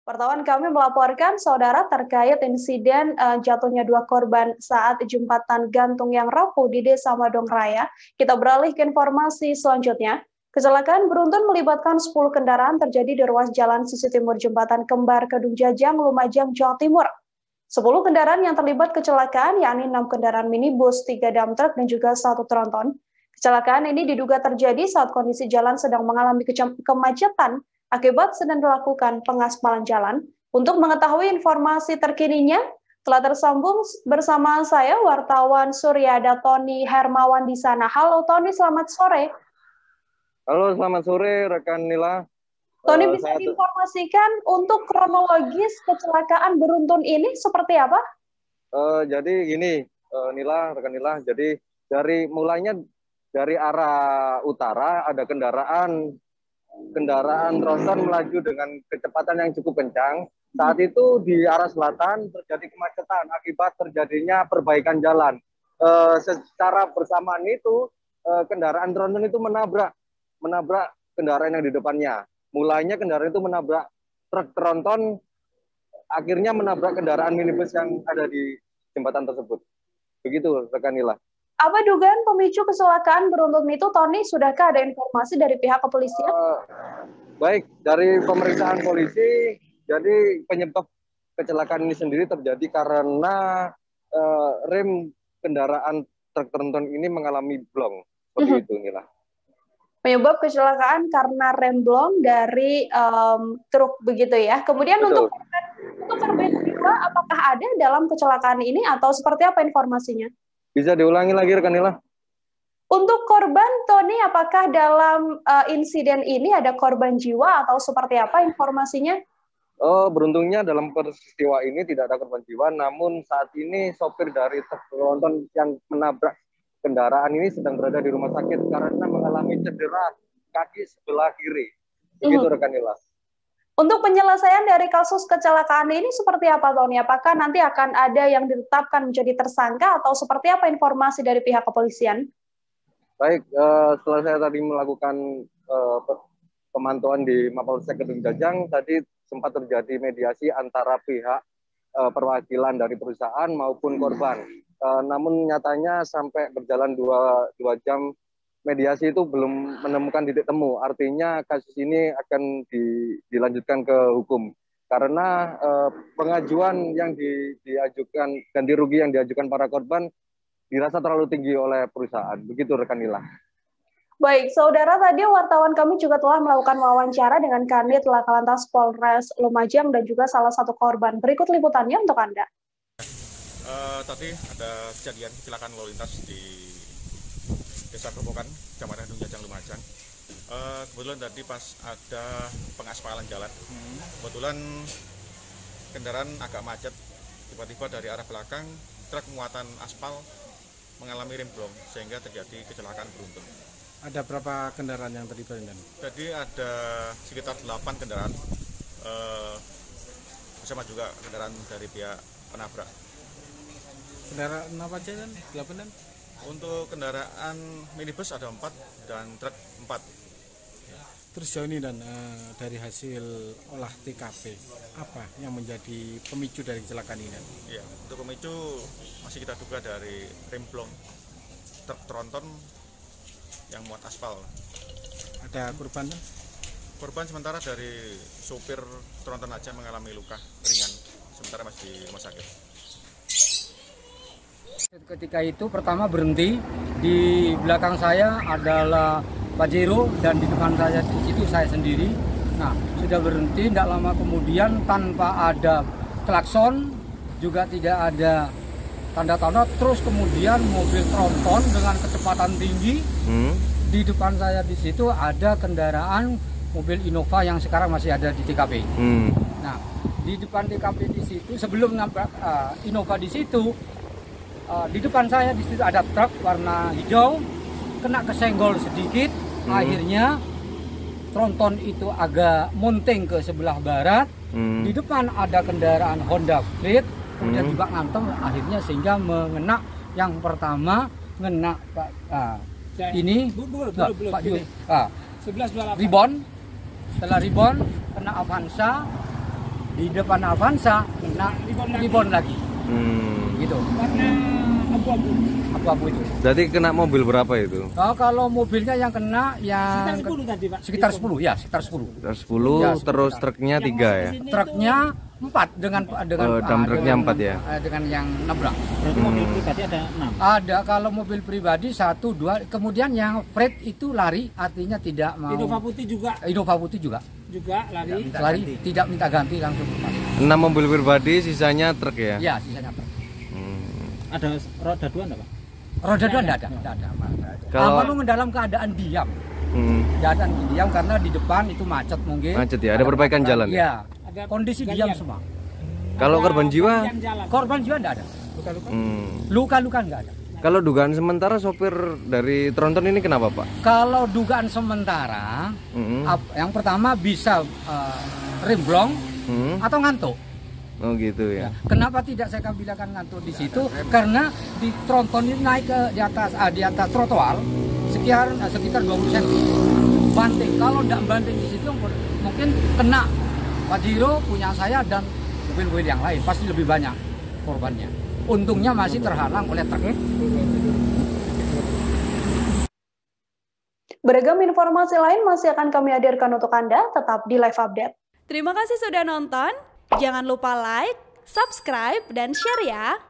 Wartawan kami melaporkan, saudara, terkait insiden jatuhnya dua korban saat jembatan gantung yang rapuh di Desa Madong Raya. Kita beralih ke informasi selanjutnya. Kecelakaan beruntun melibatkan 10 kendaraan terjadi di ruas jalan sisi timur Jembatan Kembar Kedung Jajang, Lumajang, Jawa Timur. 10 kendaraan yang terlibat kecelakaan, yakni 6 kendaraan minibus, 3 dump truck, dan juga 1 tronton. Kecelakaan ini diduga terjadi saat kondisi jalan sedang mengalami kemacetan akibat sedang dilakukan pengaspalan jalan. Untuk mengetahui informasi terkininya, telah tersambung bersama saya wartawan Suryada Tony Hermawan di sana. Halo Tony, selamat sore. Halo, selamat sore rekan Nila. Tony, bisa diinformasikan untuk kronologis kecelakaan beruntun ini seperti apa? Jadi gini, rekan Nila. Jadi mulainya dari arah utara ada kendaraan tronton melaju dengan kecepatan yang cukup kencang. Saat itu di arah selatan terjadi kemacetan akibat terjadinya perbaikan jalan. Secara bersamaan itu kendaraan tronton itu menabrak kendaraan yang di depannya. Mulainya kendaraan itu menabrak truk tronton, akhirnya menabrak kendaraan minibus yang ada di jembatan tersebut. Begitu rekan Nila. Apa dugaan pemicu kecelakaan beruntun itu, Tony? Sudahkah ada informasi dari pihak kepolisian? Baik, dari pemeriksaan polisi, jadi penyebab kecelakaan ini sendiri terjadi karena rem kendaraan truk tronton ini mengalami blong. Seperti itu, Nila. Penyebab kecelakaan karena rem blong dari truk, begitu ya. Kemudian untuk korban jiwa, apakah ada dalam kecelakaan ini atau seperti apa informasinya? Bisa diulangi lagi rekan Nila? Untuk korban, Tony, apakah dalam insiden ini ada korban jiwa atau seperti apa informasinya? Beruntungnya dalam peristiwa ini tidak ada korban jiwa, namun saat ini sopir dari truk tronton yang menabrak kendaraan ini sedang berada di rumah sakit karena mengalami cedera kaki sebelah kiri. Begitu rekan Nila. Untuk penyelesaian dari kasus kecelakaan ini seperti apa, Tony? Apakah nanti akan ada yang ditetapkan menjadi tersangka atau seperti apa informasi dari pihak kepolisian? Baik, setelah saya tadi melakukan pemantauan di Mapolsek Kedung Jajang, tadi sempat terjadi mediasi antara pihak perwakilan dari perusahaan maupun korban. Namun nyatanya sampai berjalan 2 jam mediasi itu belum menemukan titik temu. Artinya kasus ini akan dilanjutkan ke hukum. Karena pengajuan yang diajukan, ganti rugi yang diajukan para korban dirasa terlalu tinggi oleh perusahaan. Begitu rekan Nila. Baik, saudara, tadi wartawan kami juga telah melakukan wawancara dengan Kanit Lakalantas Polres Lumajang dan juga salah satu korban. Berikut liputannya untuk Anda. Tadi ada kejadian kecelakaan lalu lintas di Desa Grobogan, Kecamatan Kedung Jajang, Lumajang. Kebetulan tadi pas ada pengaspalan jalan, kebetulan kendaraan agak macet. Tiba-tiba dari arah belakang truk muatan aspal mengalami rem blong sehingga terjadi kecelakaan beruntun. Ada berapa kendaraan yang terlibat? Jadi ada sekitar 8 kendaraan, bersama juga kendaraan dari pihak penabrak. Kendaraan apa aja kan? 8 kan? Untuk kendaraan minibus ada 4 dan truk 4. Terus jauh ini dan dari hasil olah TKP, apa yang menjadi pemicu dari kecelakaan ini? Ya, untuk pemicu masih kita duga dari rem blong truk tronton yang muat aspal. Ada korban? Korban sementara dari sopir tronton aja mengalami luka ringan, sementara masih di rumah sakit. Ketika itu pertama berhenti, di belakang saya adalah Pajero dan di depan saya di situ saya sendiri. Nah, sudah berhenti, tidak lama kemudian tanpa ada klakson, juga tidak ada tanda-tanda, terus kemudian mobil tronton dengan kecepatan tinggi. Di depan saya di situ ada kendaraan mobil Innova yang sekarang masih ada di TKP. Nah, di depan TKP di situ sebelum nabrak Innova di situ, di depan saya di situ ada truk warna hijau kena kesenggol sedikit, akhirnya tronton itu agak monting ke sebelah barat. Di depan ada kendaraan Honda Fit, kemudian juga ngantem, akhirnya sehingga mengena yang pertama ngena Pak ini Pak Jul, ribon, setelah ribon kena Avanza, di depan Avanza kena ribon lagi. Gitu. Warna Abu-abu itu. Berarti kena mobil berapa itu? Oh, kalau mobilnya yang kena yang sekitar 10 tadi, Pak. sekitar 10 ya, sekitar 10. Sekitar 10, Ya, terus truknya 3 ya? Truknya 4 dengan dump truknya 4 ya? Dengan yang nabrak. Berarti mobil pribadi ada 6. Ada kalau mobil pribadi 1, 2, kemudian yang freight itu lari, artinya tidak mau. Innova Putih juga Innova Putih juga lari. tidak minta ganti langsung lepas. 6 mobil pribadi, sisanya truk ya? Ya, sisanya truk. Ada roda 2 enggak, Pak? Roda 2 enggak ada. Kalau Kalau dalam keadaan diam. Keadaan diam karena di depan itu macet mungkin. macet ya, ada perbaikan jalan ya? Iya. Kondisi diam semua. Kalau korban jiwa? Korban jiwa enggak ada. Luka-luka enggak ada. Kalau dugaan sementara sopir dari tronton ini kenapa Pak? Kalau dugaan sementara, yang pertama bisa remblong atau ngantuk. Oh gitu ya. Kenapa tidak saya bilang ngantuk di situ? Karena di tronton ini naik ke di atas trotoar sekitar 20 cm. Banting. Kalau tidak banting di situ mungkin kena Pajero punya saya dan mobil-mobil yang lain pasti lebih banyak korbannya. Untungnya masih terhalang oleh truk. Beragam informasi lain masih akan kami hadirkan untuk Anda, tetap di Live Update. Terima kasih sudah nonton. Jangan lupa like, subscribe, dan share ya.